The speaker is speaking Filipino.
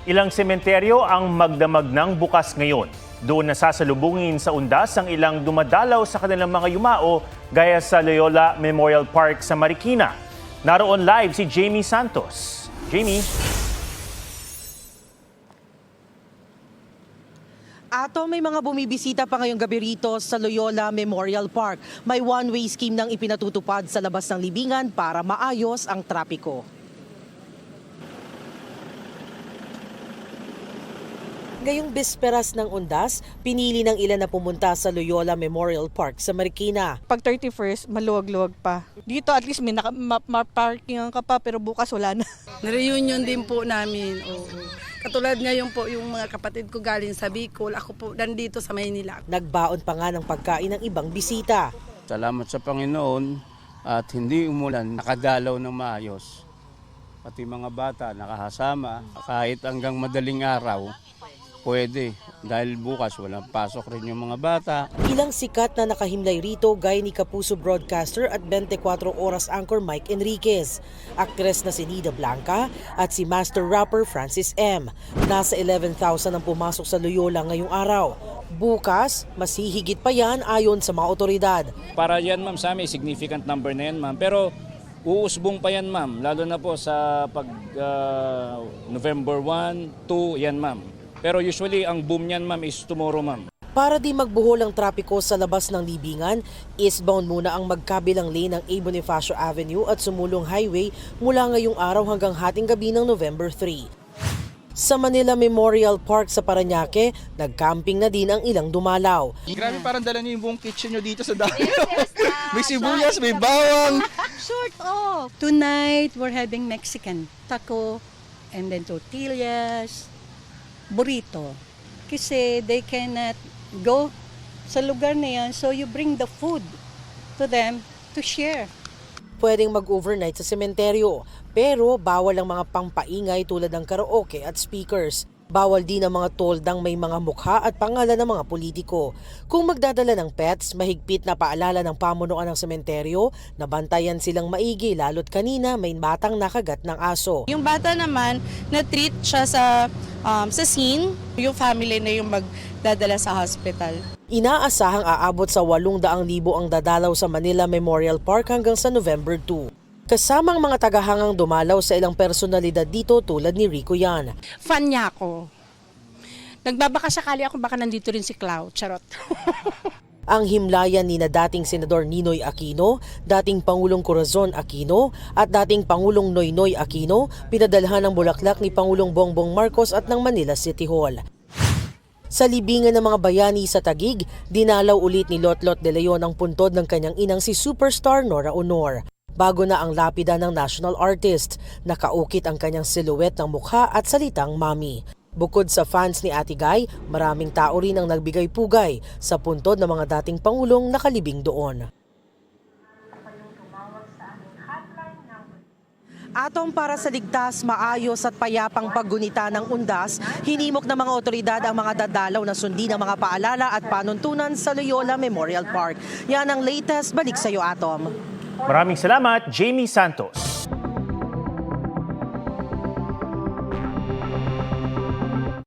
Ilang sementeryo ang magdamag ng bukas ngayon. Doon nasasalubungin sa undas ang ilang dumadalaw sa kanilang mga yumao gaya sa Loyola Memorial Park sa Marikina. Naroon live si Jamie Santos. Jamie? Ato, may mga bumibisita pa ngayong gabi rito sa Loyola Memorial Park. May one-way scheme nang ipinatutupad sa labas ng libingan para maayos ang trapiko. Ngayong bisperas ng undas, pinili ng ilan na pumunta sa Loyola Memorial Park sa Marikina. Pag 31st, maluwag-luwag pa. Dito at least may ma-parkingan ka pa pero bukas wala na. Reunion din po namin. Oo. Katulad ngayon po yung mga kapatid ko galing sa Bicol, ako po nandito sa Maynila. Nagbaon pa nga ng pagkain ng ibang bisita. Salamat sa Panginoon at hindi umulan, nakadalaw ng maayos. Pati mga bata nakahasama kahit hanggang madaling araw. Pwede, dahil bukas walang pasok rin yung mga bata. Ilang sikat na nakahimlay rito gaya ni Kapuso broadcaster at 24 oras anchor Mike Enriquez, aktres na si Nida Blanca at si master rapper Francis M. Nasa 11,000 ang pumasok sa Loyola ngayong araw. Bukas, mas hihigit pa yan ayon sa mga otoridad. Para yan ma'am sa amin, significant number na yan ma'am. Pero uusbong pa yan ma'am, lalo na po sa November 1, 2, yan ma'am. Pero usually ang boom niyan ma'am is tomorrow ma'am. Para di magbuhol ang trapiko sa labas ng libingan, eastbound muna ang magkabilang lane ng A. Bonifacio Avenue at Sumulong Highway mula ngayong araw hanggang hating gabi ng November 3. Sa Manila Memorial Park sa Parañaque, nagcamping na din ang ilang dumalaw. Grabe, parang dala niyo yung buong kitchen nyo dito sa dami. May sibuyas, may bawang. Sort of. Tonight, we're having Mexican taco and then tortillas, burrito. Kasi they cannot go sa lugar na yan, so you bring the food to them to share. Pwedeng mag-overnight sa sementeryo, pero bawal ang mga pangpaingay tulad ng karaoke at speakers. Bawal din ang mga toldang may mga mukha at pangalan ng mga politiko. Kung magdadala ng pets, mahigpit na paalala ng pamunuan ng sementeryo na bantayan silang maigi lalo't kanina may batang nakagat ng aso. Yung bata naman, na-treat siya sa scene, yung family na yung magdadala sa hospital. Inaasahang aabot sa 800,000 ang dadalaw sa Manila Memorial Park hanggang sa November 2. Kasamang mga tagahangang dumalaw sa ilang personalidad dito tulad ni Rico Yan. Fan niya ako. Nagbabaka sakali ako baka nandito rin si Clau. Charot. Ang himlayan ni na dating Senador Ninoy Aquino, dating Pangulong Corazon Aquino at dating Pangulong Noynoy Aquino pinadalhan ng bulaklak ni Pangulong Bongbong Marcos at ng Manila City Hall. Sa libingan ng mga bayani sa Taguig, dinalaw ulit ni Lotlot de Leon ang puntod ng kanyang inang si superstar Nora Honor. Bago na ang lapida ng national artist, nakaukit ang kanyang silhouette ng mukha at salitang mami. Bukod sa fans ni Ate Guy, maraming tao rin ang nagbigay pugay sa puntod ng mga dating pangulong nakalibing doon. Atong para sa ligtas, maayos at payapang paggunita ng undas, hinimok ng mga otoridad ang mga dadalaw na sundin ang mga paalala at panuntunan sa Loyola Memorial Park. Yan ang latest. Balik sa iyo, Atom. Maraming salamat, Jamie Santos.